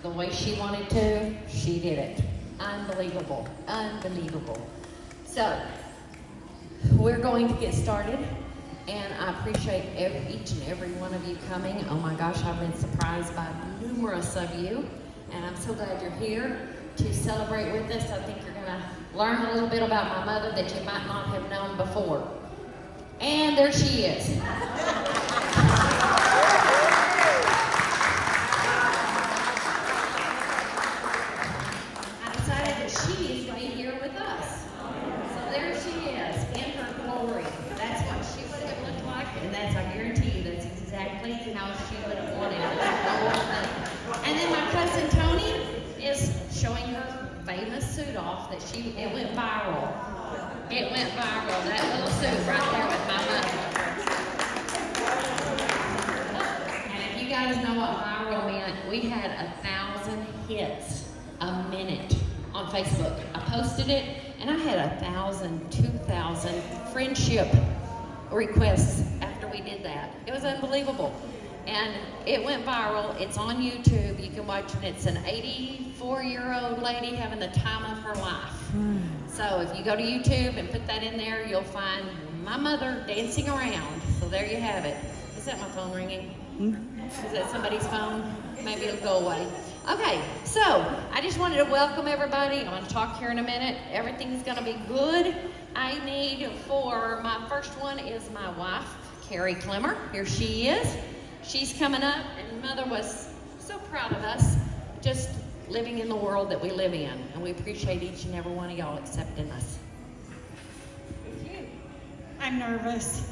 the way she wanted to, she did it. Unbelievable, unbelievable. So, we're going to get started, and I appreciate each and every one of you coming. Oh my gosh, I've been surprised by numerous of you, and I'm so glad you're here to celebrate with us. I think you're gonna learn a little bit about my mother that you might not have known before. And there she is. How she would have wanted it. And then my cousin Tony is showing her famous suit off that it went viral. It went viral, that little suit right there with my mother. And if you guys know what viral meant, we had 1,000 hits a minute on Facebook. I posted it, and I had 1,000, 2,000 friendship requests after we did that. It was unbelievable. And it went viral. It's on YouTube. You can watch it. It's an 84-year-old lady having the time of her life. So if you go to YouTube and put that in there, you'll find my mother dancing around. So there you have it. Is that my phone ringing? Is that somebody's phone? Maybe it'll go away. Okay, so I just wanted to welcome everybody. I'm going to talk here in a minute. Everything's going to be good. I need for my first one is my wife, Carrie Clemmer. Here she is. She's coming up, and Mother was so proud of us, just living in the world that we live in, and we appreciate each and every one of y'all accepting us. Thank you. I'm nervous.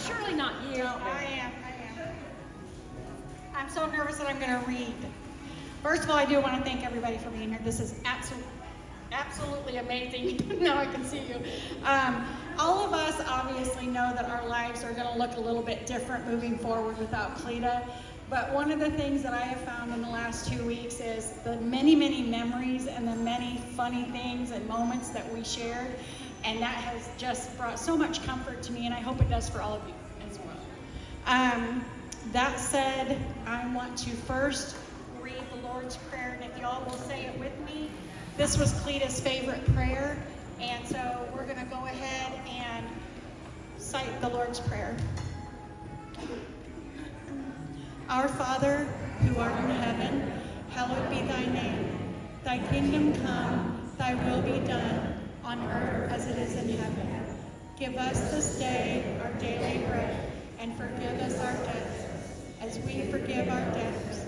Surely not you. No, I am. I'm so nervous that I'm going to read. First of all, I do want to thank everybody for being here. This is absolutely amazing. Now I can see you. All of us obviously know that our lives are going to look a little bit different moving forward without Cleta. But one of the things that I have found in the last 2 weeks is the many, many memories and the many funny things and moments that we shared. And that has just brought so much comfort to me, and I hope it does for all of you as well. That said, I want to first read the Lord's Prayer, and if y'all will say it with me. This was Cleta's favorite prayer, and so we're going to go ahead and cite the Lord's Prayer. Our Father, who art in heaven, hallowed be thy name. Thy kingdom come, thy will be done, on earth as it is in heaven. Give us this day our daily bread, and forgive us our debts, as we forgive our debtors.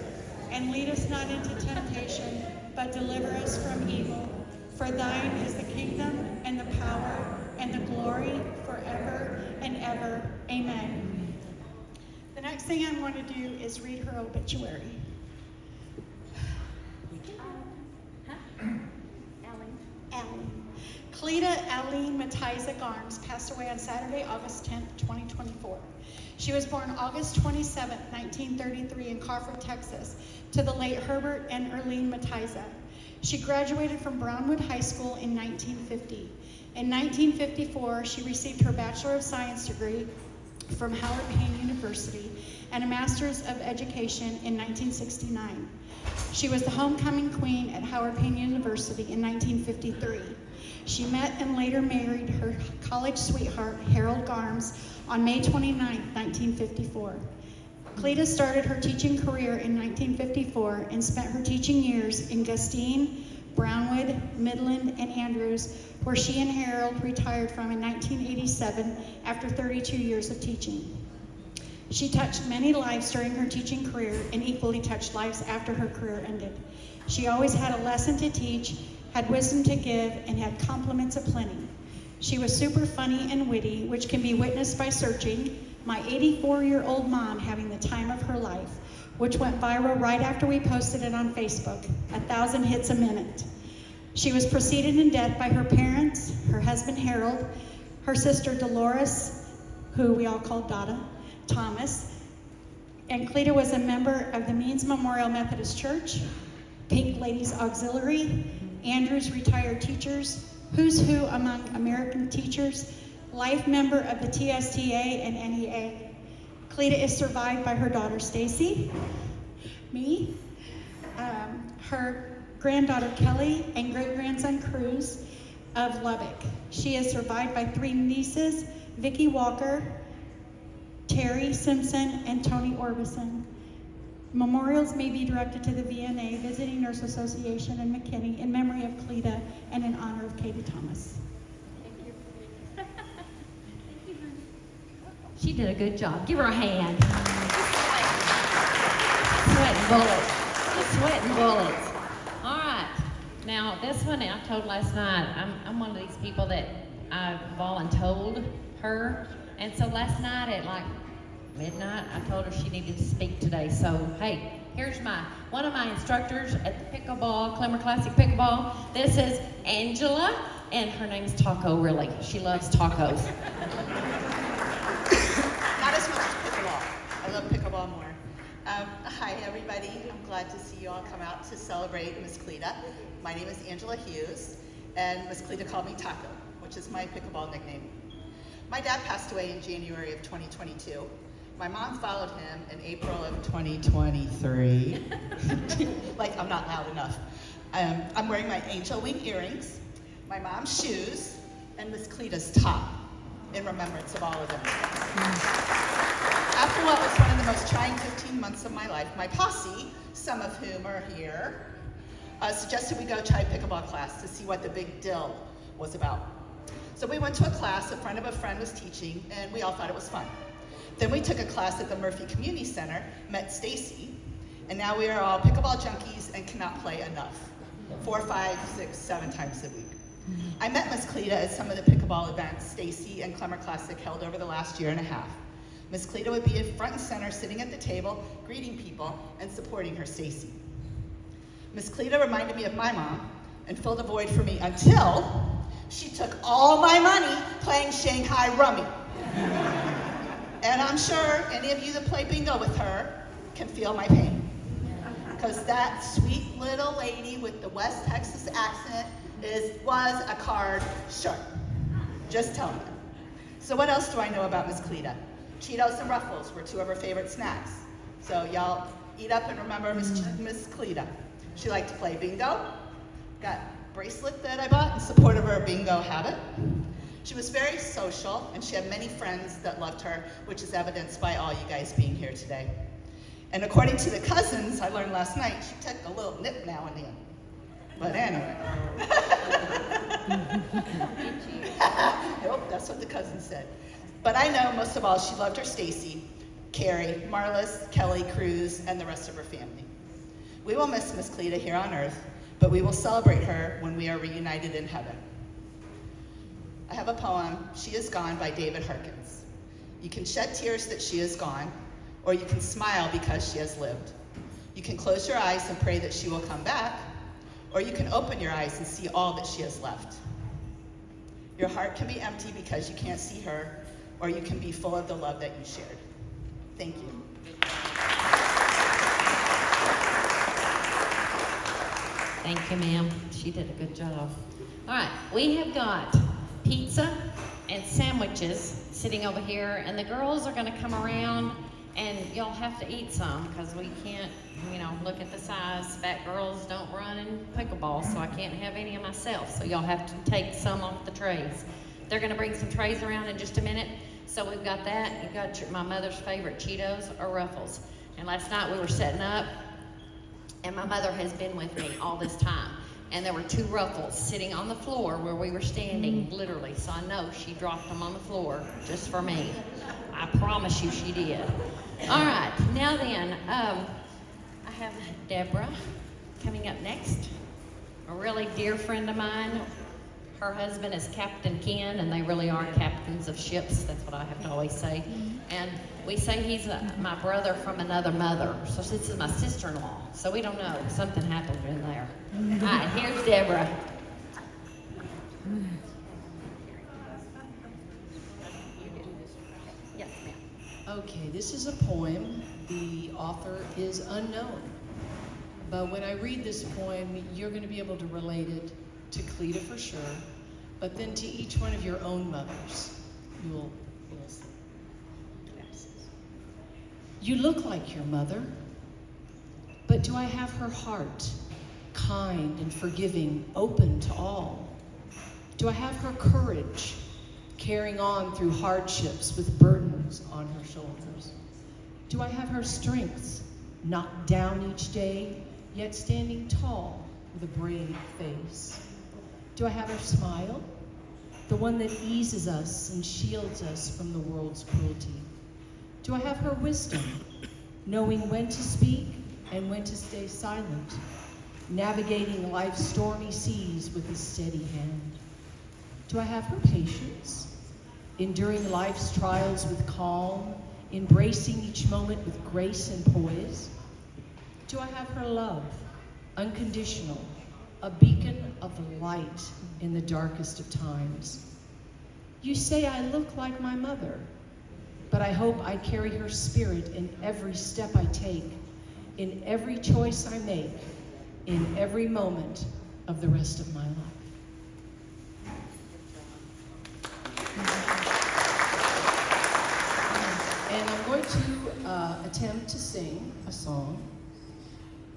And lead us not into temptation, but deliver us from evil. For thine is the kingdom, and the power, and the glory, forever and ever. Amen. The next thing I'm going to do is read her obituary. Allie. Cleta Aline Cleta Garms passed away on Saturday, August 10th, 2024. She was born August 27th, 1933 in Crawford, Texas, to the late Herbert and Erlene Mathiza. She graduated from Brownwood High School in 1950. In 1954, she received her Bachelor of Science degree from Howard Payne University and a Master's of Education in 1969. She was the homecoming queen at Howard Payne University in 1953. She met and later married her college sweetheart, Harold Garms, on May 29, 1954. Cleta started her teaching career in 1954 and spent her teaching years in Gustine, Brownwood, Midland, and Andrews, where she and Harold retired from in 1987 after 32 years of teaching. She touched many lives during her teaching career and equally touched lives after her career ended. She always had a lesson to teach, had wisdom to give, and had compliments aplenty. She was super funny and witty, which can be witnessed by searching my 84-year-old mom having the time of her life, which went viral right after we posted it on Facebook, 1,000 hits a minute. She was preceded in death by her parents, her husband Harold, her sister Dolores, who we all called Dada, Thomas, and Cleta was a member of the Means Memorial Methodist Church, Pink Ladies Auxiliary, Andrews Retired Teachers, Who's Who Among American Teachers, life member of the TSTA and NEA. Cleta is survived by her daughter Stacy, me, her granddaughter Kelly and great-grandson Cruz of Lubbock. She is survived by 3 nieces, Vicki Walker, Terry Simpson, and Tony Orbison. Memorials may be directed to the VNA Visiting Nurse Association in McKinney in memory of Cleta and in honor of Katie Thomas. Thank you. She did a good job. Give her a hand. Sweating bullets. Sweating bullets. All right. Now, this one I told last night, I'm one of these people that I voluntold her. And so last night at like midnight, I told her she needed to speak today. So, hey, here's one of my instructors at the pickleball, Clemmer Classic Pickleball. This is Angela, and her name's Taco, really. She loves tacos. Not as much as pickleball. I love pickleball more. Hi, everybody. I'm glad to see you all come out to celebrate Miss Cleta. My name is Angela Hughes, and Miss Cleta called me Taco, which is my pickleball nickname. My dad passed away in January of 2022. My mom followed him in April of 2023. Like, I'm not loud enough. I'm wearing my angel wing earrings, my mom's shoes, and Miss Cleta's top in remembrance of all of them. After what was one of the most trying 15 months of my life, my posse, some of whom are here, suggested we go try a pickleball class to see what the big deal was about. So we went to a class a friend of a friend was teaching, and we all thought it was fun. Then we took a class at the Murphy Community Center, met Stacy, and now we are all pickleball junkies and cannot play enough. 4, 5, 6, 7 times a week. I met Miss Cleta at some of the pickleball events Stacy and Clemmer Classic held over the last year and a half. Miss Cleta would be in front and center, sitting at the table, greeting people and supporting her Stacy. Miss Cleta reminded me of my mom and filled a void for me until she took all my money playing Shanghai Rummy. And I'm sure any of you that play bingo with her can feel my pain. Because that sweet little lady with the West Texas accent was a card shark. Just telling you. So what else do I know about Miss Cleta? Cheetos and Ruffles were 2 of her favorite snacks. So y'all eat up and remember Miss Cleta. She liked to play bingo. Got a bracelet that I bought in support of her bingo habit. She was very social, and she had many friends that loved her, which is evidenced by all you guys being here today. And according to the cousins, I learned last night, she took a little nip now and then. But anyway. Nope, that's what the cousins said. But I know most of all, she loved her Stacy, Carrie, Marlis, Kelly, Cruz, and the rest of her family. We will miss Miss Cleta here on earth, but we will celebrate her when we are reunited in heaven. I have a poem, She Is Gone by David Harkins. You can shed tears that she is gone, or you can smile because she has lived. You can close your eyes and pray that she will come back, or you can open your eyes and see all that she has left. Your heart can be empty because you can't see her, or you can be full of the love that you shared. Thank you. Thank you, ma'am. She did a good job. All right, we have got pizza and sandwiches sitting over here, and the girls are going to come around, and you'll have to eat some because we can't, look at the size. Fat girls don't run in pickleball, so I can't have any of myself. So y'all have to take some off the trays. They're going to bring some trays around in just a minute. So we've got that. You've got my mother's favorite Cheetos or Ruffles. And last night we were setting up, and my mother has been with me all this time. And there were 2 Ruffles sitting on the floor where we were standing, literally. So I know she dropped them on the floor just for me. I promise you she did. All right, now then, I have Deborah coming up next, a really dear friend of mine. Her husband is Captain Ken, and they really are captains of ships. That's what I have to always say. And we say he's my brother from another mother. So this is my sister-in-law. So we don't know. Something happened in there. All right, here's Deborah. Yes, ma'am. Okay, this is a poem. The author is unknown. But when I read this poem, you're going to be able to relate it to Cleta for sure, but then to each one of your own mothers. You'll see. You look like your mother. But do I have her heart, kind and forgiving, open to all? Do I have her courage, carrying on through hardships with burdens on her shoulders? Do I have her strength, knocked down each day, yet standing tall with a brave face? Do I have her smile, the one that eases us and shields us from the world's cruelty? Do I have her wisdom, knowing when to speak and when to stay silent, navigating life's stormy seas with a steady hand? Do I have her patience, enduring life's trials with calm, embracing each moment with grace and poise? Do I have her love, unconditional, a beacon of light in the darkest of times? You say I look like my mother, but I hope I carry her spirit in every step I take, in every choice I make, in every moment of the rest of my life. And I'm going to attempt to sing a song.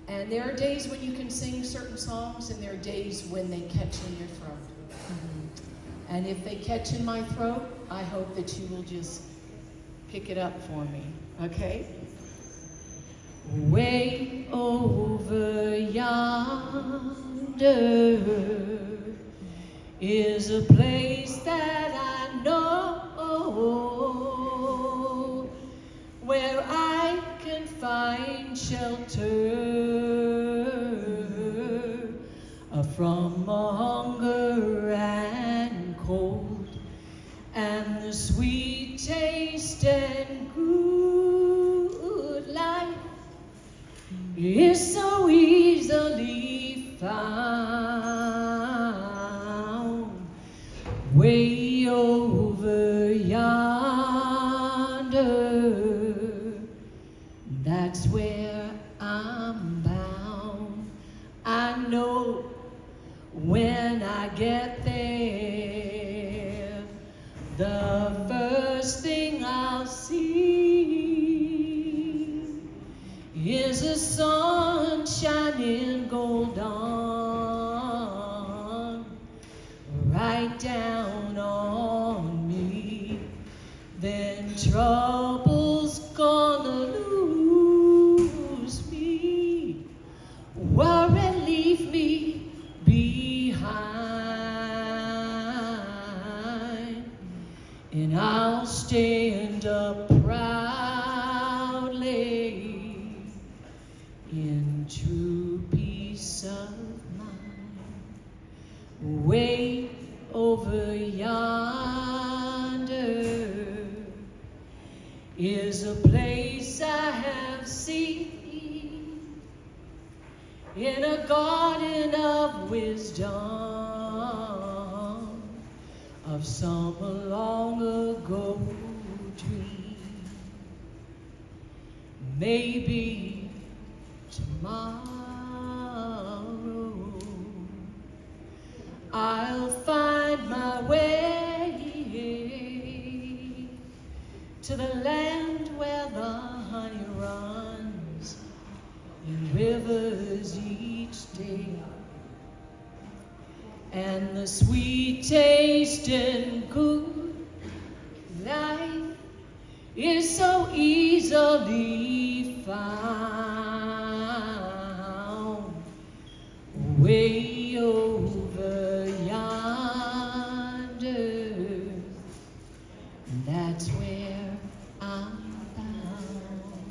And there are days when you can sing certain songs, and there are days when they catch in your throat. And if they catch in my throat, I hope that you will just pick it up for me, okay? Way over yonder is a place that I know, where I can find shelter from hunger and cold, and the sweet taste and good life is so easily found. Way over yonder, that's where I'm bound. I know when I get there, the first thing I'll see is the sun shining gold on, right down on me. Then trouble's gonna lose me, worry leave me behind, and I'll stand up proudly in true peace of mind. Way over yonder is a place I have seen, in a garden of wisdom, of some long ago dream. Maybe tomorrow I'll find my way to the land where the honey runs in rivers each day, and the sweet taste and good life is so easily found. Way over yonder, that's where I'm bound.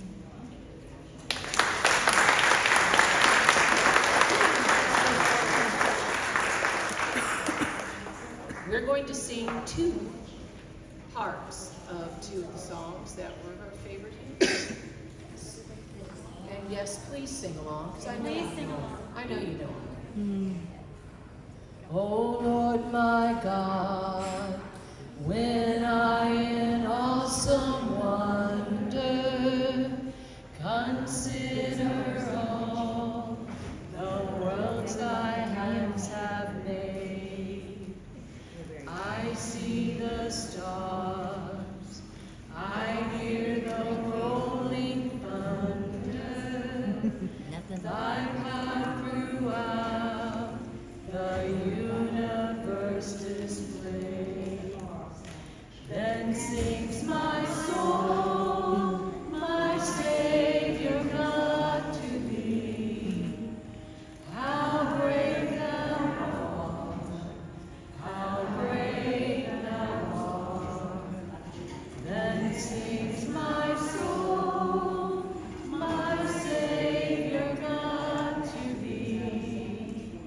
We're going to sing two parts of two of the songs that were her favorite hymns. And yes, please sing along, because I know you know. I know you know. Oh Lord my God, when I in awesome wonder consider all the worlds thy hands have made, I see the stars, I hear the rolling thunder, like how throughout the universe displayed. Then sings my soul, my Savior God, to thee. How great thou art, how great thou art. Then sings my soul, my Savior God, to thee.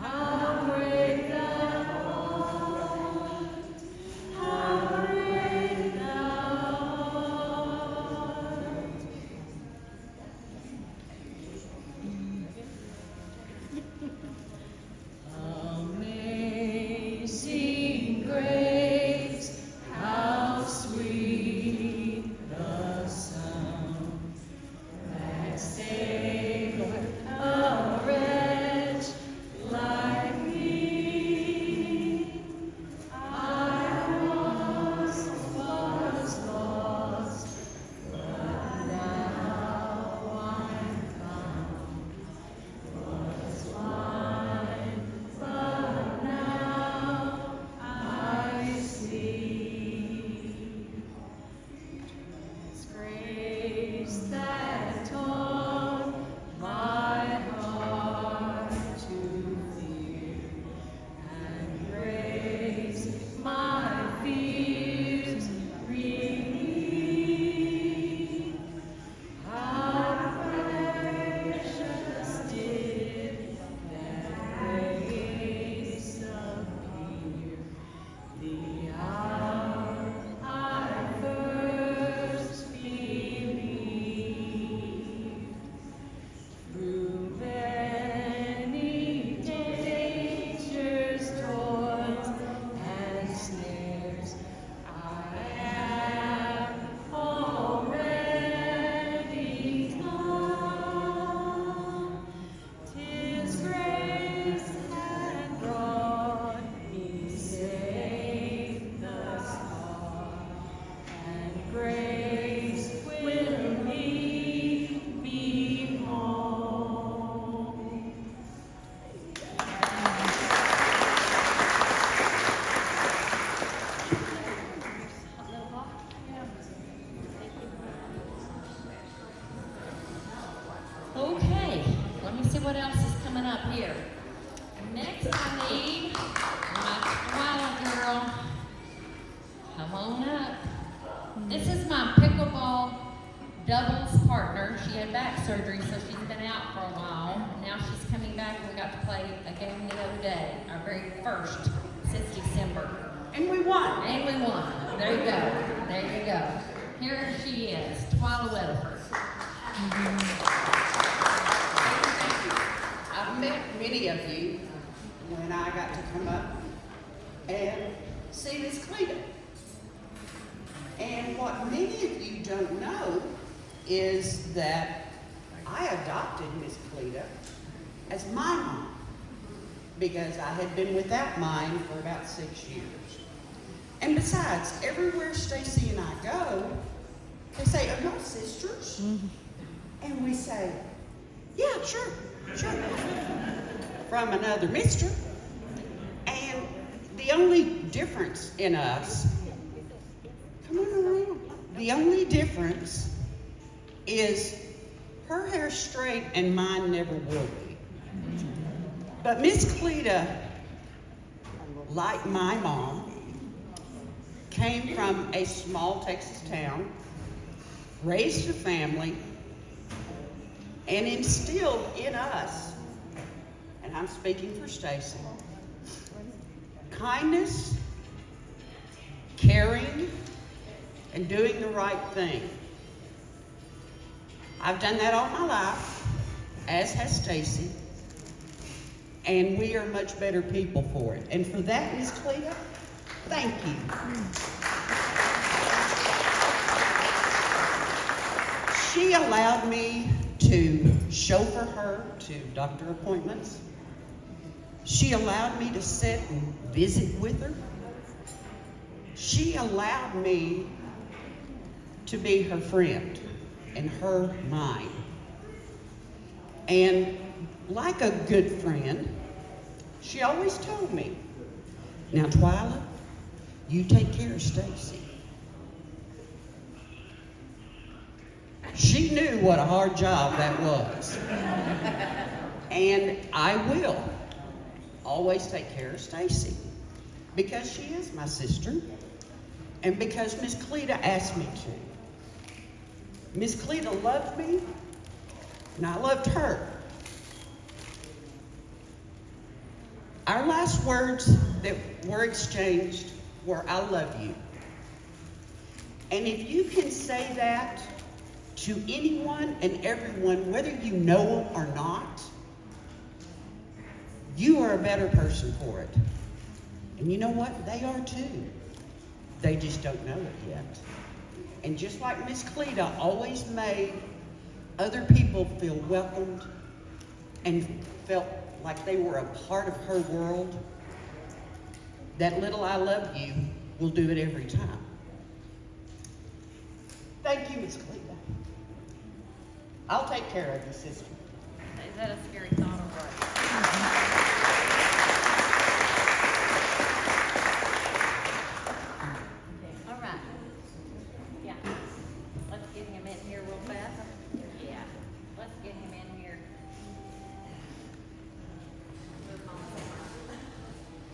How great thou art, how great thou art. Amazing grace, how sweet the sound that saved a wretch like me. I once was lost, but now I'm found. Was blind, but now I see. It's grace that taught my heart to fear, and grace my fears relieved. How precious did that grace appear, the hour I first believed. Through many dangers, toils, and snares, I am already come. 'Tis grace that brought me safe thus far, and grace will lead me home. Okay, let me see what else is coming up here. Next, I need my Twilight girl. Come on up. This is my pickleball doubles partner. She had back surgery, so she's been out for a while. Now she's coming back, and we got to play a game the other day, our very first since December. And we won. And we won. There you go. There you go. Here she is, Twyla Weatherford. I've met many of you when I got to come up and see Miss Cleta. And what many of you don't know is that I adopted Miss Cleta as my mom because I had been without mine for about 6 years. And besides, everywhere Stacy and I go, they say, "Are y'all sisters?" And we say, "Yeah, sure. From another mister." And the only difference in us, come on around, the only difference is her hair's straight and mine never will be. But Miss Cleta, like my mom, came from a small Texas town, raised a family, and instilled in us, and I'm speaking for Stacy, kindness, caring, and doing the right thing. I've done that all my life, as has Stacy, and we are much better people for it. And for that, Miss Cleta, thank you. She allowed me to chauffeur her to doctor appointments. She allowed me to sit and visit with her. She allowed me to be her friend and her mine. And like a good friend, she always told me, now Twyla, you take care of Stacy. She knew what a hard job that was. And I will always take care of Stacy because she is my sister and because Miss Cleta asked me to. Miss Cleta loved me and I loved her. Our last words that were exchanged were, I love you. And if you can say that to anyone and everyone, whether you know them or not, you are a better person for it. And you know what? They are too. They just don't know it yet. And just like Miss Cleta always made other people feel welcomed and felt like they were a part of her world, that little I love you will do it every time. Thank you, Miss Cleta. I'll take care of you, sister. Is that a scary thought or what? All right. Yeah. Let's get him in here real fast. Yeah. Let's get him in here.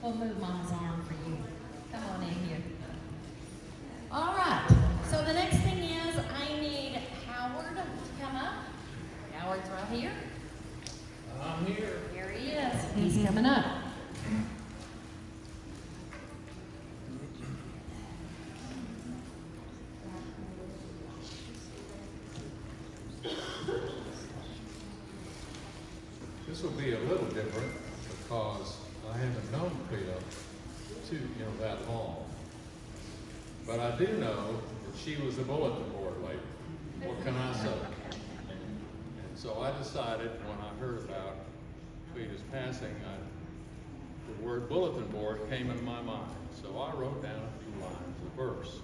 We'll move Mom's arm for you. Come on in here. All right. So the next thing is I need Howard to come up. Howard's right here. I'm here. Here he is. He's coming up. This will be a little different because I haven't known Cleta that long. But I do know that she was a bulletin board lady. What can I say? And so I decided when I heard about Cleta's passing, the word bulletin board came into my mind. So I wrote down a few lines of verse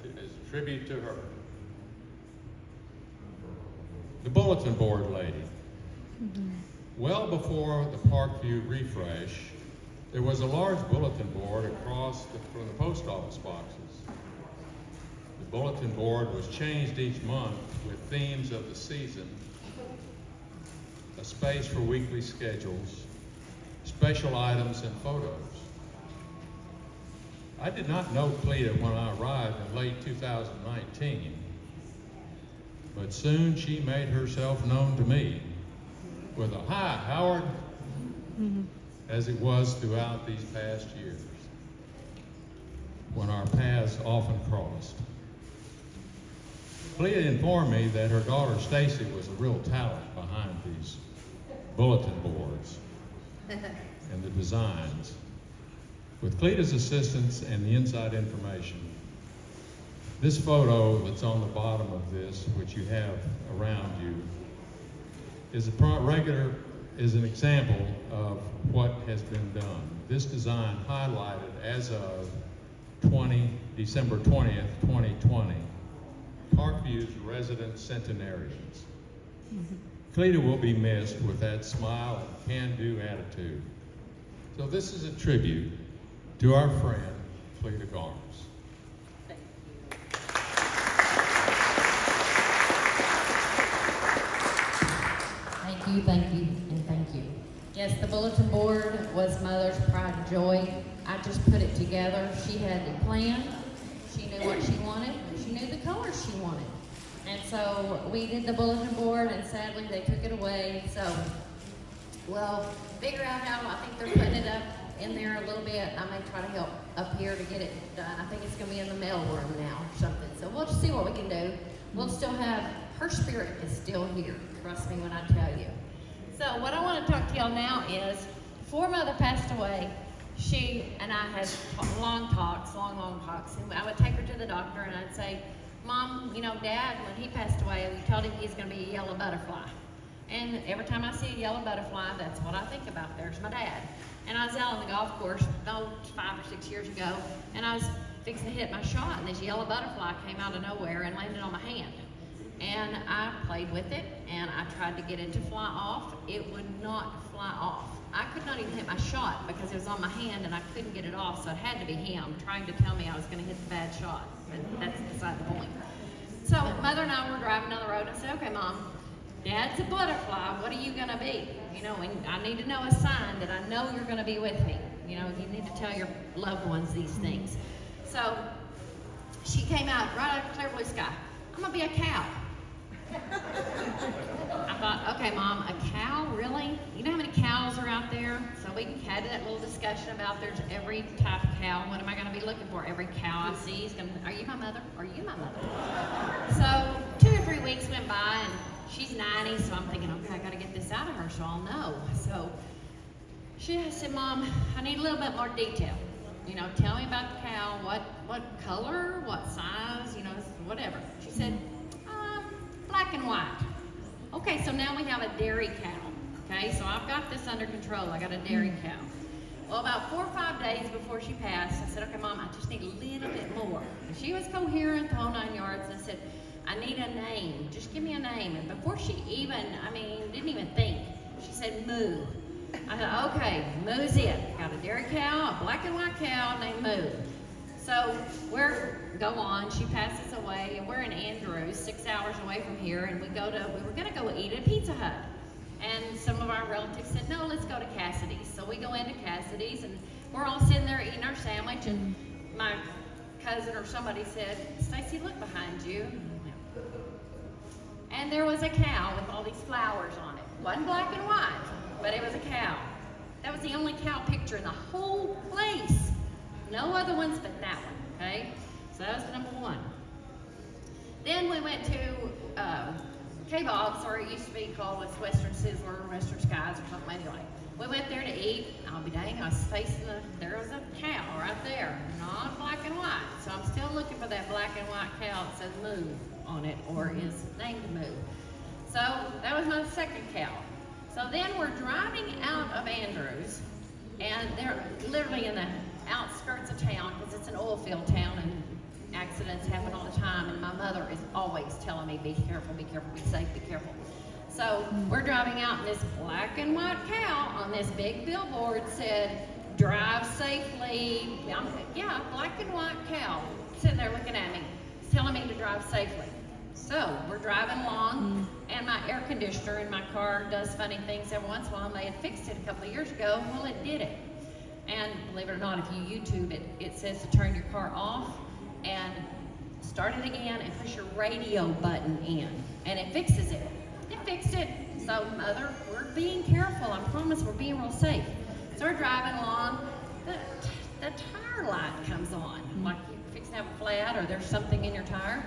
as a tribute to her. The bulletin board lady. Well before the Parkview refresh, there was a large bulletin board across from the post office boxes. The bulletin board was changed each month with themes of the season, a space for weekly schedules, special items, and photos. I did not know Cleta when I arrived in late 2019, but soon she made herself known to me with a "Hi, Howard," as it was throughout these past years, when our paths often crossed. Cleta informed me that her daughter Stacy was a real talent behind these bulletin boards and the designs. With Cleta's assistance and the inside information, this photo that's on the bottom of this, which you have around you, is an example of what has been done. This design highlighted as of December 20th, 2020, Parkview's resident centenarians. Cleta will be missed with that smile and can-do attitude. So this is a tribute to our friend, Cleta Garms. Thank you, and thank you. Yes, the bulletin board was Mother's pride and joy. I just put it together. She had the plan. She knew what she wanted. She knew the colors she wanted. And so we did the bulletin board, and sadly they took it away. So we'll figure out how. I think they're putting it up in there a little bit. I may try to help up here to get it done. I think it's going to be in the mail room now or something. So we'll just see what we can do. We'll still have, her spirit is still here. Trust me when I tell you. So what I want to talk to y'all now is, before Mother passed away, she and I had long talks. And I would take her to the doctor and I'd say, Mom, you know, Dad, when he passed away, we told him he's going to be a yellow butterfly. And every time I see a yellow butterfly, that's what I think about. There's my dad. And I was out on the golf course, 5 or 6 years ago, and I was fixing to hit my shot, and this yellow butterfly came out of nowhere and landed on my hand. And I played with it, and I tried to get it to fly off. It would not fly off. I could not even hit my shot because it was on my hand and I couldn't get it off, so it had to be him trying to tell me I was going to hit the bad shot. But that's beside the point. So Mother and I were driving down the road, and I said, okay, Mom, Dad's a butterfly. What are you going to be? You know, and I need to know a sign that I know you're going to be with me. You know, you need to tell your loved ones these things. So she came out right out of clear blue sky. I'm going to be a cow. I thought, okay, Mom, a cow, really? You know how many cows are out there? So we had that little discussion about there's every type of cow. What am I going to be looking for? Every cow I see is going to, are you my mother? Are you my mother? So 2 or 3 weeks went by, and she's 90, so I'm thinking, okay, I got to get this out of her so I'll know. So I said, Mom, I need a little bit more detail. You know, tell me about the cow, what color, what size, you know, whatever. She said, black and white. Okay, so now we have a dairy cow. Okay, so I've got this under control. I got a dairy cow. Well, about 4 or 5 days before she passed, I said, okay, Mom, I just need a little bit more. And she was coherent the whole 9 yards. And I said, I need a name. Just give me a name. And before she even, didn't even think, she said, Moo. I thought, okay, Moo's it. Got a dairy cow, a black and white cow named Moo. So go on, she passes away, and we're in Andrews, 6 hours away from here, and we were gonna go eat at Pizza Hut. And some of our relatives said, no, let's go to Cassidy's. So we go into Cassidy's, and we're all sitting there eating our sandwich, and my cousin or somebody said, Stacy, look behind you. And there was a cow with all these flowers on it. It wasn't black and white, but it was a cow. That was the only cow picture in the whole place. No other ones but that one, okay? So that was number 1. Then we went to K-Bob's, or it used to be called Western Sizzler or Western Skies or something anyway. We went there to eat. I'll be dang, I was facing there was a cow right there, not black and white. So I'm still looking for that black and white cow that says Moo on it, or is named Moo. So that was my second cow. So then we're driving out of Andrews, and they're literally in the outskirts of town, because it's an oil field town and accidents happen all the time, and my mother is always telling me, be careful, be safe, be careful. So we're driving out, and this black and white cow on this big billboard said, drive safely. Yeah, black and white cow sitting there looking at me, telling me to drive safely. So we're driving along, and my air conditioner in my car does funny things every once in a while. They had fixed it a couple of years ago. Well, it did it. And believe it or not, if you YouTube it, it says to turn your car off and start it again and push your radio button in, and it fixes it. It fixed it. So, Mother, we're being careful. I promise we're being real safe. So we're driving along. The tire light comes on, like you're fixing to have a flat or there's something in your tire.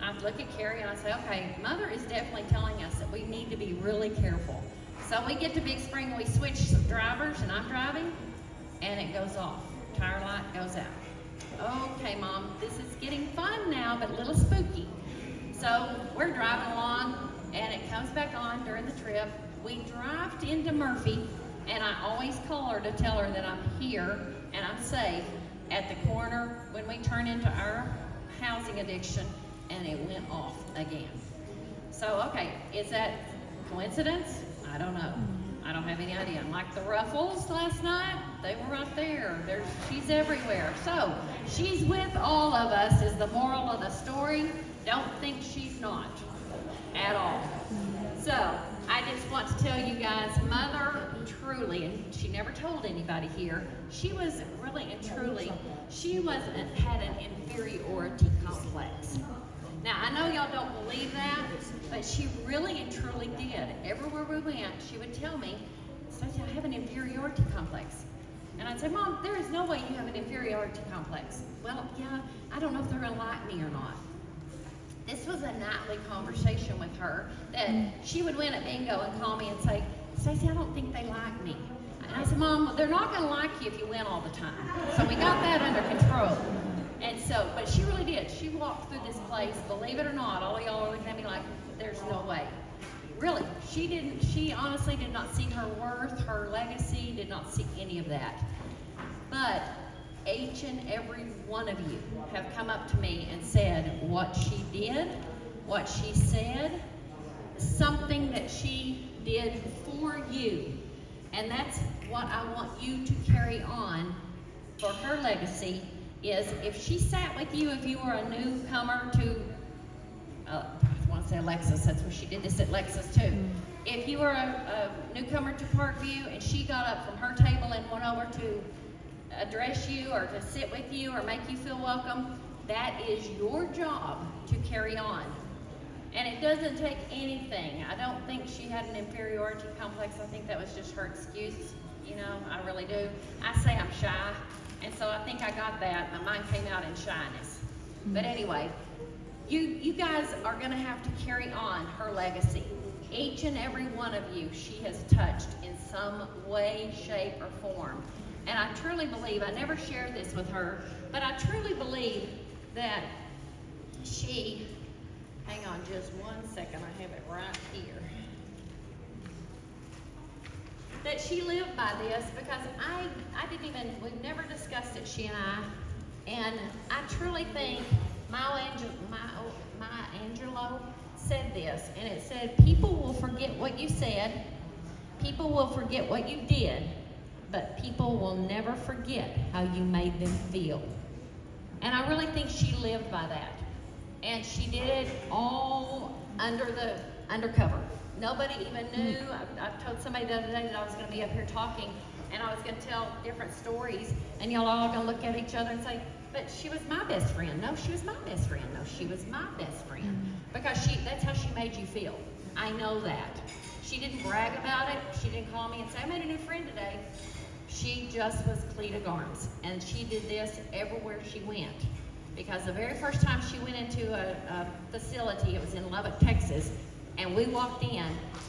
I look at Carrie and I say, okay, Mother is definitely telling us that we need to be really careful. So we get to Big Spring, we switch drivers, and I'm driving, and it goes off. Tire light goes out. Okay, Mom, this is getting fun now, but a little spooky. So we're driving along, and it comes back on during the trip. We drive into Murphy, and I always call her to tell her that I'm here and I'm safe at the corner when we turn into our housing addiction, and it went off again. So, okay, is that coincidence? I don't know. I don't have any idea. Like the Ruffles last night, they were right there. She's everywhere. So, she's with all of us is the moral of the story. Don't think she's not at all. So, I just want to tell you guys, Mother truly, and she never told anybody here, she was really and truly, had an inferiority complex. Now, I know y'all don't believe that, but she really and truly did. Everywhere we went, she would tell me, Stacey, I have an inferiority complex. And I'd say, Mom, there is no way you have an inferiority complex. Well, yeah, I don't know if they're going to like me or not. This was a nightly conversation with her that she would win at bingo and call me and say, Stacey, I don't think they like me. And I said, Mom, they're not going to like you if you win all the time. So we got that under control. And so, but she really did. She walked through this place, believe it or not, all of y'all are looking at me like, there's no way. Really, she honestly did not see her worth, her legacy, did not see any of that. But each and every one of you have come up to me and said what she did what she said, something that she did for you. And that's what I want you to carry on for her legacy, is if she sat with you, if you were a newcomer to, I want to say Alexis, that's where she did this at Lexus too. If you were a newcomer to Parkview and she got up from her table and went over to address you or to sit with you or make you feel welcome, that is your job to carry on. And it doesn't take anything. I don't think she had an inferiority complex. I think that was just her excuse. You know, I really do. I say I'm shy, and so I think I got that. My mind came out in shyness. But anyway, you guys are going to have to carry on her legacy. Each and every one of you, she has touched in some way, shape, or form. And I truly believe, I never shared this with her, but I truly believe that she, hang on just 1 second, I have it right here. That she lived by this, because I didn't even, we've never discussed it, she and I. And I truly think Maya Angelou said this, and it said, people will forget what you said, people will forget what you did, but people will never forget how you made them feel. And I really think she lived by that. And she did it all undercover. Nobody even knew. I told somebody the other day that I was going to be up here talking, and I was going to tell different stories, and y'all all going to look at each other and say, but she was my best friend. No, she was my best friend. No, she was my best friend. Because that's how she made you feel. I know that. She didn't brag about it. She didn't call me and say, I made a new friend today. She just was Cleta Garms, and she did this everywhere she went. Because the very first time she went into a facility, it was in Lubbock, Texas, and we walked in,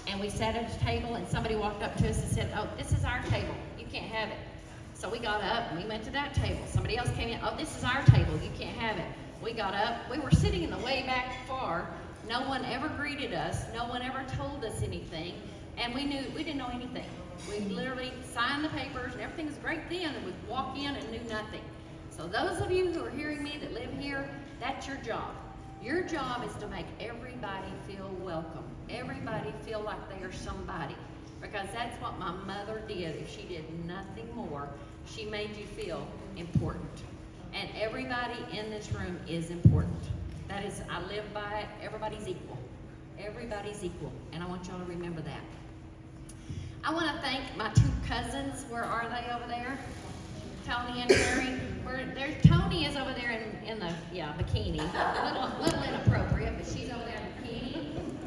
and we sat at a table, and somebody walked up to us and said, oh, this is our table, you can't have it. So we got up, and we went to that table. Somebody else came in, oh, this is our table, you can't have it. We got up, we were sitting in the way back far, no one ever greeted us, no one ever told us anything, and we didn't know anything. We literally signed the papers, and everything was great then, and we'd walk in and knew nothing. So those of you who are hearing me that live here, that's your job. Your job is to make everybody feel welcome. Everybody feel like they are somebody. Because that's what my mother did. If she did nothing more, she made you feel important. And everybody in this room is important. That is, I live by it. Everybody's equal. Everybody's equal. And I want y'all to remember that. I want to thank my two cousins. Where are they over there? Tony and Terry. Tony is over there in the bikini. A little inappropriate, but she's over there in the bikini.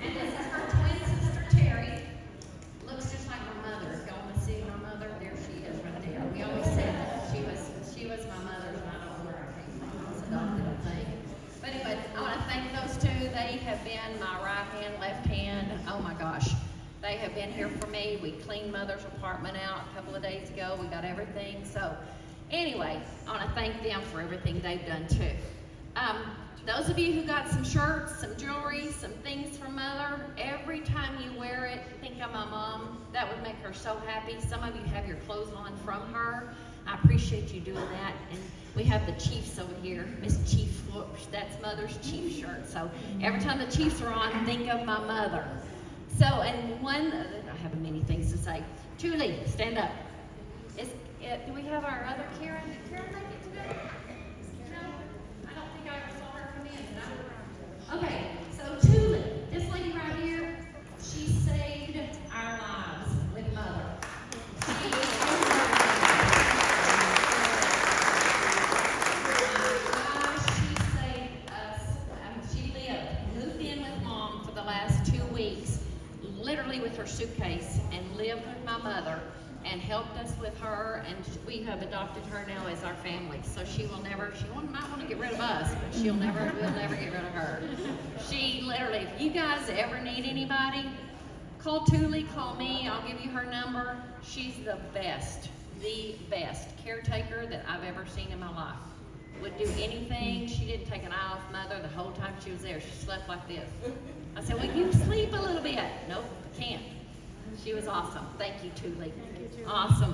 And this is her twin sister Terry. Looks just like my mother. If y'all want to see my mother, there she is right there. We always said that she was my mother, and I don't know where I came from. It's a dog little thing. But anyway, I want to thank those two. They have been my right hand, left hand. Oh my gosh. They have been here for me. We cleaned Mother's apartment out a couple of days ago. We got everything. So anyway, I want to thank them for everything they've done too. Those of you who got some shirts, some jewelry, some things from Mother, every time you wear it, think of my mom. That would make her so happy. Some of you have your clothes on from her. I appreciate you doing that. And we have the Chiefs over here. Miss Chief, that's Mother's Chief shirt. So every time the Chiefs are on, think of my mother. So, and I have many things to say. Julie, stand up. Do we have our other Karen? Did Karen make it today? No, I don't think I ever saw her come in. Okay, so Julie, this lady right here, she saved our lives with Mother. She saved us. She moved in with Mom for the last 2 weeks, literally with her suitcase, and lived with my mother and helped us with her, and we have adopted her now as our family. So she might want to get rid of us, but we'll never get rid of her. She literally, if you guys ever need anybody, call Thule, call me, I'll give you her number. She's the best caretaker that I've ever seen in my life. Would do anything. She didn't take an eye off Mother the whole time she was there. She slept like this. I said, well, you sleep a little bit. Nope, can't. She was awesome. Thank you, Thule. Awesome.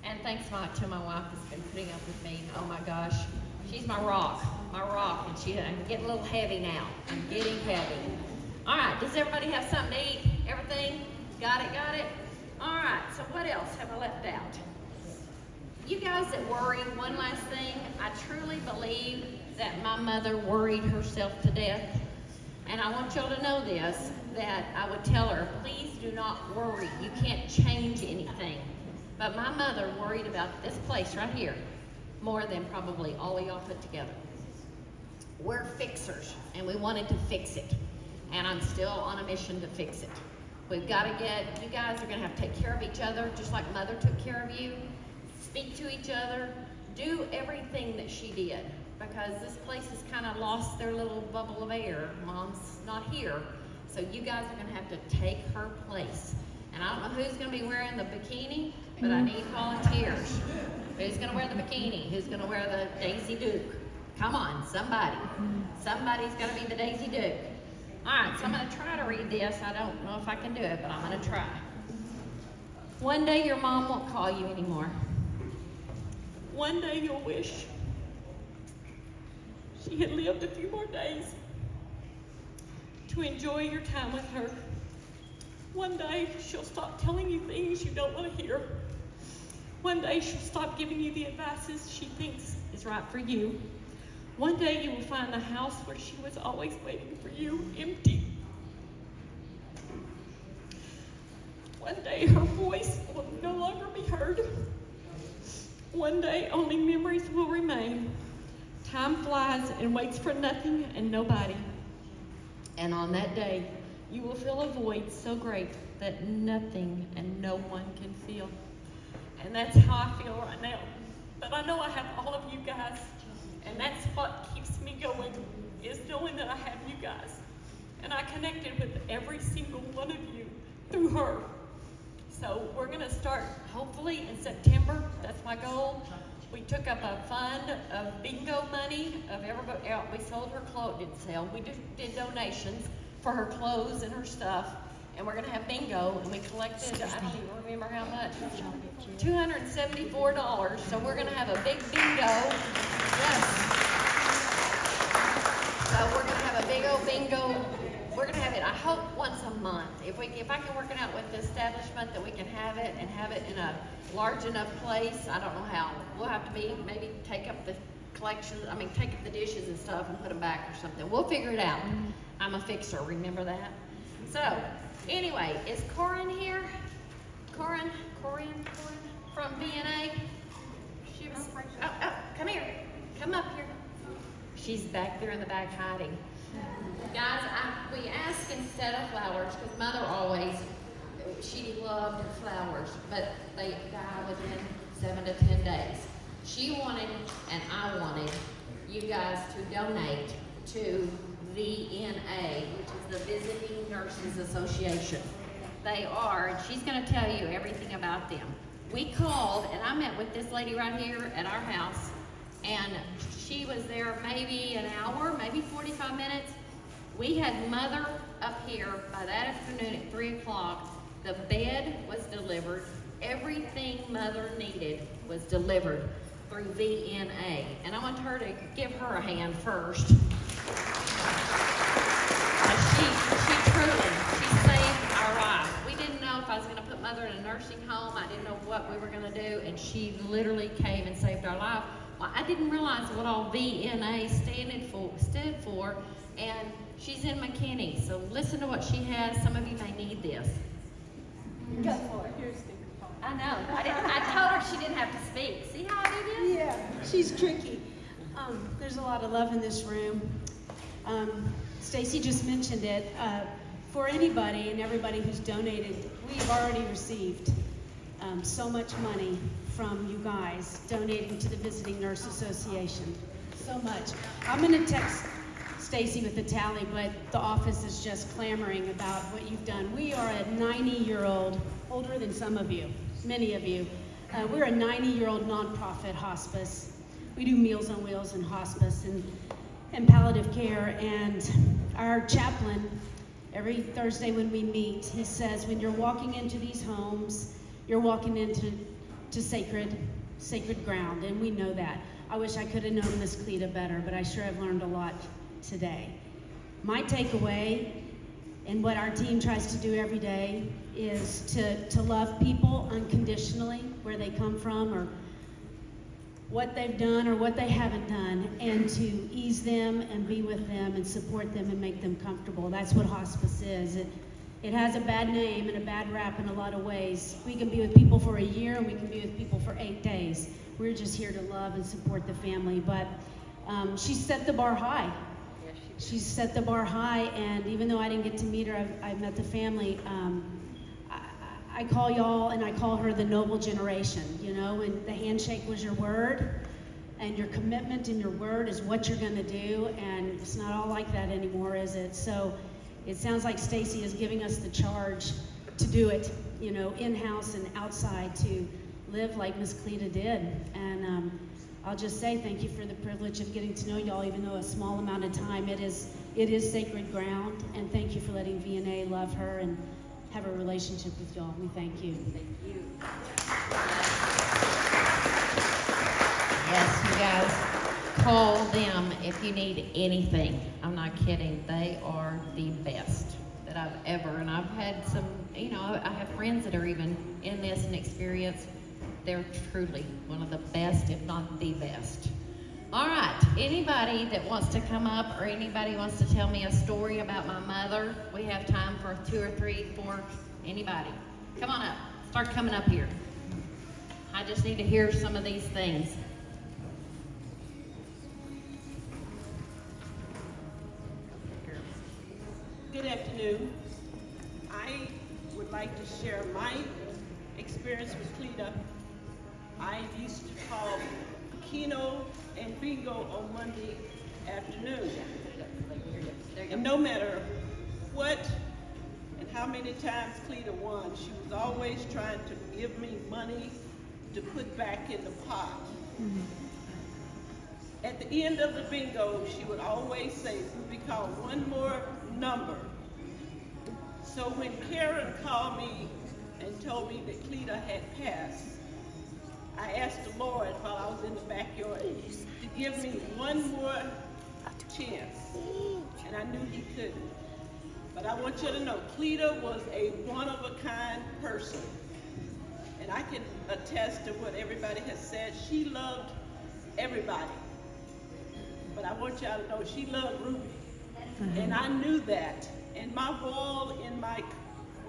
And thanks to my wife that's been putting up with me. Oh my gosh. She's my rock, and I'm getting a little heavy now. I'm getting heavy. All right, does everybody have something to eat? Everything? Got it? All right, so what else have I left out? You guys that worry, one last thing, I truly believe that my mother worried herself to death. And I want y'all to know this, that I would tell her, please do not worry. You can't change anything. But my mother worried about this place right here more than probably all of y'all put together. We're fixers, and we wanted to fix it. And I'm still on a mission to fix it. We've got to you guys are going to have to take care of each other, just like Mother took care of you. Speak to each other. Do everything that she did. Because this place has kind of lost their little bubble of air. Mom's not here. So you guys are going to have to take her place. And I don't know who's going to be wearing the bikini, but I need volunteers. Who's going to wear the bikini? Who's going to wear the Daisy Duke? Come on, somebody. Somebody's got to be the Daisy Duke. All right, so I'm going to try to read this. I don't know if I can do it, but I'm going to try. One day your mom won't call you anymore. One day you'll wish she had lived a few more days to enjoy your time with her. One day she'll stop telling you things you don't want to hear. One day she'll stop giving you the advices she thinks is right for you. One day you will find the house where she was always waiting for you empty. One day her voice will no longer be heard. One day only memories will remain. Time flies and waits for nothing and nobody. And on that day, you will feel a void so great that nothing and no one can feel. And that's how I feel right now. But I know I have all of you guys. And that's what keeps me going, is knowing that I have you guys. And I connected with every single one of you through her. So we're going to start, hopefully, in September. That's my goal. We took up a fund of bingo money of everybody. We sold her clothes, didn't sell. We just did donations for her clothes and her stuff. And we're going to have bingo. And we collected, I don't even remember how much, $274. So we're going to have a big bingo. Yes. So we're going to have a big old bingo. We're going to have it, I hope, once a month. If I can work it out with the establishment that we can have it and have it in a large enough place. I don't know how. We'll have to maybe take up the collections, take up the dishes and stuff and put them back or something. We'll figure it out. I'm a fixer, remember that? So, anyway, is Corin here? Corin from BNA? She was, come here. Come up here. She's back there in the back hiding. Guys, we ask instead of flowers, because Mother always, she loved flowers, but they die within 7 to 10 days. She wanted, and I wanted, you guys to donate to VNA, which is the Visiting Nurses Association. They are, and she's going to tell you everything about them. We called, and I met with this lady right here at our house, and she was there maybe an hour, maybe 45 minutes. We had Mother up here by that afternoon at 3 o'clock. The bed was delivered. Everything Mother needed was delivered through VNA. And I want her to give her a hand first. She saved our life. We didn't know if I was going to put Mother in a nursing home. I didn't know what we were going to do. And she literally came and saved our life. Well, I didn't realize what all VNA stood for. And she's in McKinney, so listen to what she has. Some of you may need this. Go for it. Here's the I know. I told her she didn't have to speak. See how I do this? Yeah, she's tricky. There's a lot of love in this room. Stacy just mentioned it. For anybody and everybody who's donated, we've already received so much money from you guys donating to the Visiting Nurse Association. So much. I'm going to text Stacy with the tally, but the office is just clamoring about what you've done. We are a 90-year-old, older than some of you, many of you. We're a 90-year-old nonprofit hospice. We do Meals on Wheels and hospice and palliative care. And our chaplain, every Thursday when we meet, he says, when you're walking into these homes, you're walking into sacred ground, and we know that. I wish I could have known Miss Cleta better, but I sure have learned a lot today. My takeaway, and what our team tries to do every day, is to love people unconditionally, where they come from or what they've done or what they haven't done, and to ease them and be with them and support them and make them comfortable. That's what hospice is. It has a bad name and a bad rap in a lot of ways. We can be with people for a year and we can be with people for 8 days. We're just here to love and support the family. But she set the bar high. She set the bar high, and even though I didn't get to meet her, I met the family. I call y'all, and I call her the noble generation, you know, and the handshake was your word, and your commitment and your word is what you're gonna do, and it's not all like that anymore, is it? So it sounds like Stacy is giving us the charge to do it, you know, in-house and outside, to live like Miss Cleta did. And I'll just say thank you for the privilege of getting to know y'all, even though a small amount of time. It is sacred ground, and thank you for letting VNA love her and have a relationship with y'all. We thank you. Thank you. Yes, you guys, call them if you need anything. I'm not kidding. They are the best that I've ever, and I've had some, you know, I have friends that are even in this and experience. They're truly one of the best, if not the best. All right, anybody that wants to come up or anybody wants to tell me a story about my mother, we have time for 2 or 3, 4, anybody. Come on up, start coming up here. I just need to hear some of these things. Good afternoon. I would like to share my experience with Cleta. I used to call Keno and bingo on Monday afternoon. And no matter what and how many times Cleta won, she was always trying to give me money to put back in the pot. Mm-hmm. At the end of the bingo, she would always say, we call one more number. So when Karen called me and told me that Cleta had passed, I asked the Lord while I was in the backyard to give me one more chance, and I knew he couldn't. But I want you to know, Cleta was a one-of-a-kind person, and I can attest to what everybody has said. She loved everybody, but I want y'all to know she loved Ruby, and I knew that. And my wall in my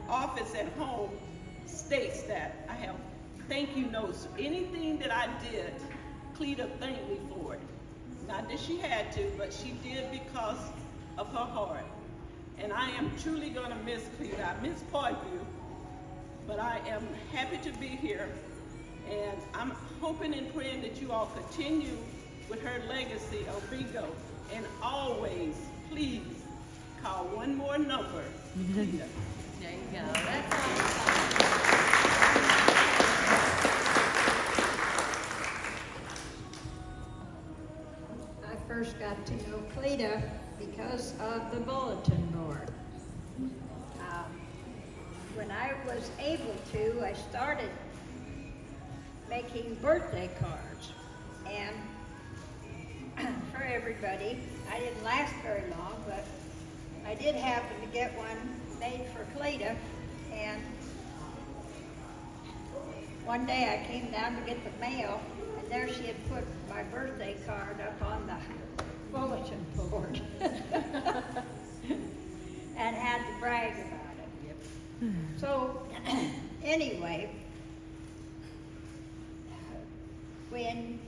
office at home states that. I have thank you notes. Anything that I did, Cleta thanked me for it. Not that she had to, but she did because of her heart. And I am truly gonna miss Cleta. I miss Parkview, but I am happy to be here. And I'm hoping and praying that you all continue with her legacy of bingo. And always, please, call one more number, Cleta. There you go. That's all. I first got to know Cleta because of the bulletin board. When I was able to, I started making birthday cards. And for everybody, I didn't last very long, but I did happen to get one made for Cleta. And one day I came down to get the mail, and there she had put my birthday card up on the bulletin board and had to brag about it. So anyway, when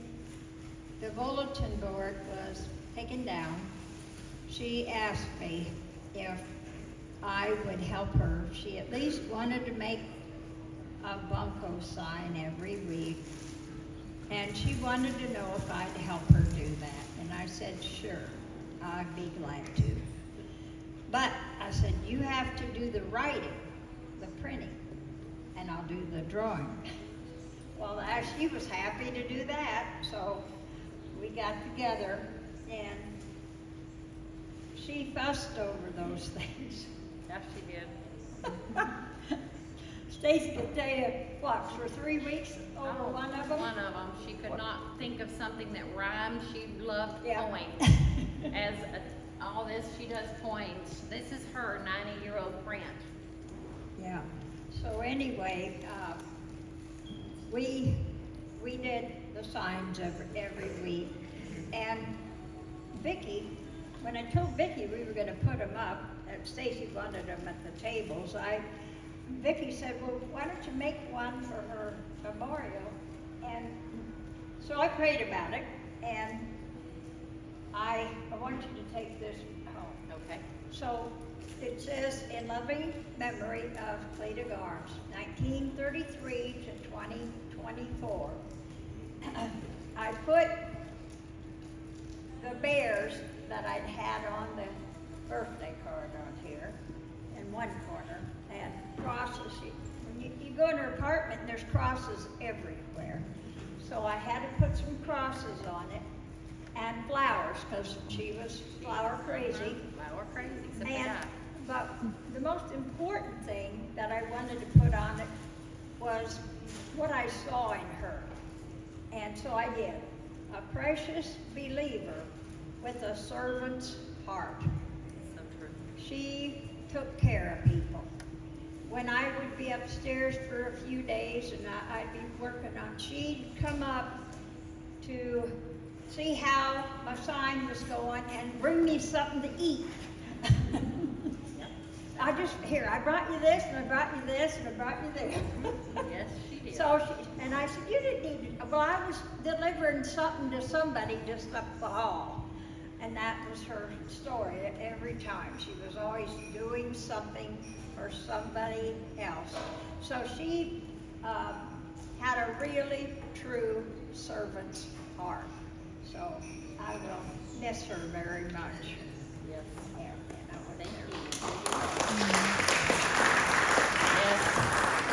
the bulletin board was taken down, she asked me if I would help her. She at least wanted to make a bunco sign every week, and she wanted to know if I'd help her do that. And I said, sure, I'd be glad to. But I said, you have to do the writing, the printing, and I'll do the drawing. Well, she was happy to do that, so we got together, and she fussed over those things. Yes, she did. Stacy could tell you, what, for 3 weeks over one of them? One of them. She could not think of something that rhymed. She loved Yeah. points. All this, she does points. This is her 90-year-old friend. Yeah. So anyway, we did the signs every week, and Vicki, when I told Vicki we were going to put them up, and Stacy wanted them at the tables, Vicki said, well, why don't you make one for her memorial? And so I prayed about it, and I want you to take this home. Okay. So it says, in loving memory of Cleta Garms, 1933 to 2024. I put the bears that I'd had on the birthday card on here in one corner, and crosses. When you go in her apartment, there's crosses everywhere. So I had to put some crosses on it, and flowers, because she was flower crazy. Flower crazy. Except And, that. but the most important thing that I wanted to put on it was what I saw in her. And so I did. A precious believer with a servant's heart. So true. She took care of people. When I would be upstairs for a few days and I'd be working on, she'd come up to see how my sign was going and bring me something to eat. I brought you this, and I brought you this, and I brought you this. Yes, she did. And I said, you didn't need to. Well, I was delivering something to somebody just up the hall. And that was her story every time. She was always doing something for somebody else. So she had a really true servant's heart. So I will miss her very much. Yes. Yeah, Thank you. Yes,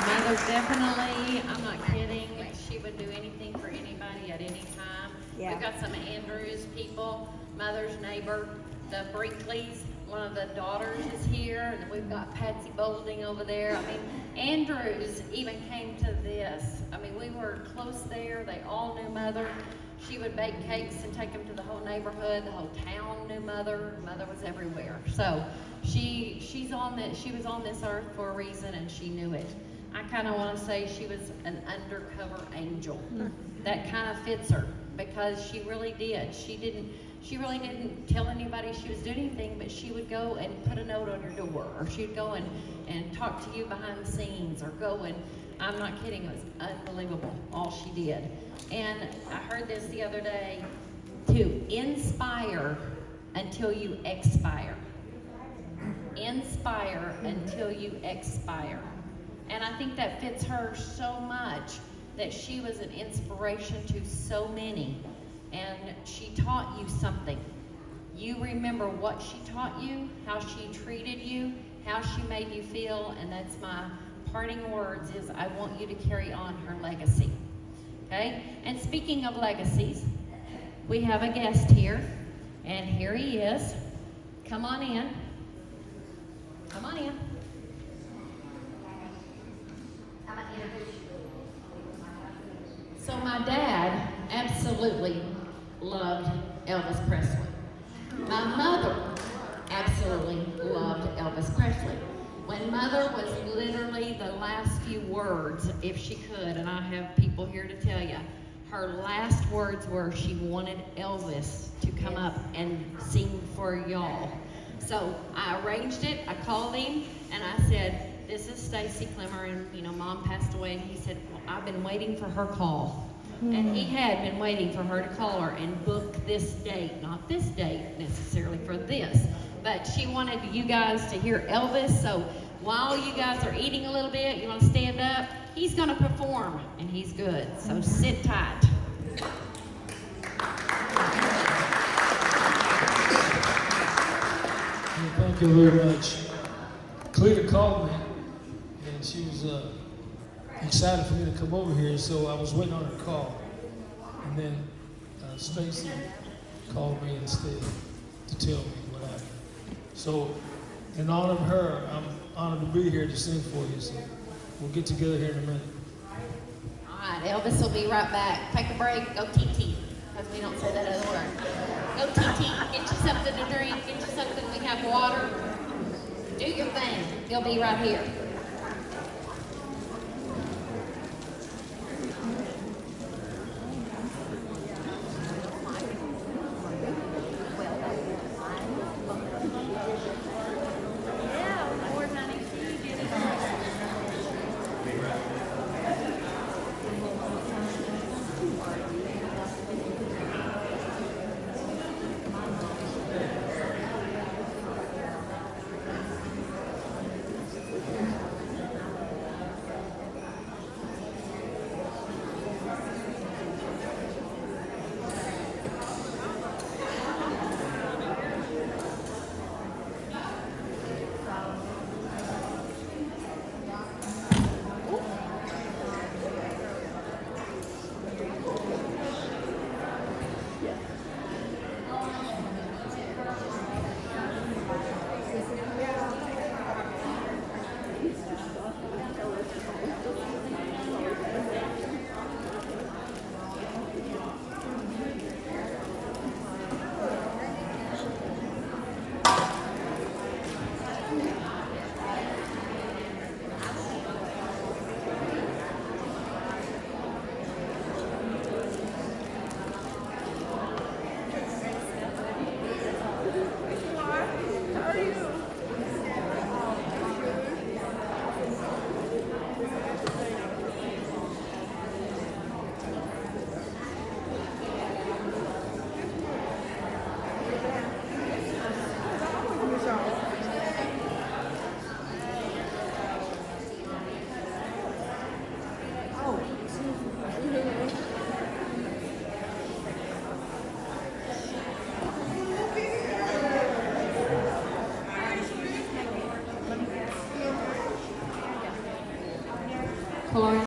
Mother definitely, I'm not kidding, she would do anything for anybody at any time. Yeah. We've got some Andrews people, Mother's neighbor, the Brinkleys, one of the daughters is here, and we've got Patsy Bolding over there. I mean, Andrews even came to this. I mean, we were close there, they all knew Mother. She would bake cakes and take them to the whole neighborhood. The whole town knew Mother. Mother was everywhere. So she was on this earth for a reason, and she knew it. I kind of want to say she was an undercover angel. That kind of fits her because she really did. She really didn't tell anybody she was doing anything, but she would go and put a note on your door, or she'd go and talk to you behind the scenes, or go and, I'm not kidding, it was unbelievable, all she did. And I heard this the other day, to inspire until you expire. Inspire until you expire. And I think that fits her so much, that she was an inspiration to so many. And she taught you something. You remember what she taught you, how she treated you, how she made you feel, and that's my parting words is I want you to carry on her legacy. Okay? And speaking of legacies, we have a guest here, and here he is. Come on in. Come on in. So my dad absolutely loved Elvis Presley. My mother absolutely loved Elvis Presley. When Mother was literally the last few words, if she could, and I have people here to tell you, her last words were she wanted Elvis to come up and sing for y'all. So I arranged it, I called him, and I said, this is Stacy Clemmer, and Mom passed away, and he said, well, I've been waiting for her call. And he had been waiting for her to call her and book this date, not this date necessarily for this, but she wanted you guys to hear Elvis. So while you guys are eating a little bit, you want to stand up, he's going to perform, and he's good. So sit tight. Thank you very much. Cleta called me, and she was excited for me to come over here, so I was waiting on her call. And then Stacy called me instead to tell me what happened. So, in honor of her, I'm honored to be here to sing for you. So, we'll get together here in a minute. All right, Elvis will be right back. Take a break, go TT, because we don't say that other word. Go TT, get you something to drink, get you something, we have water. Do your thing. He'll be right here. Yeah, Lord, honey, see you get it.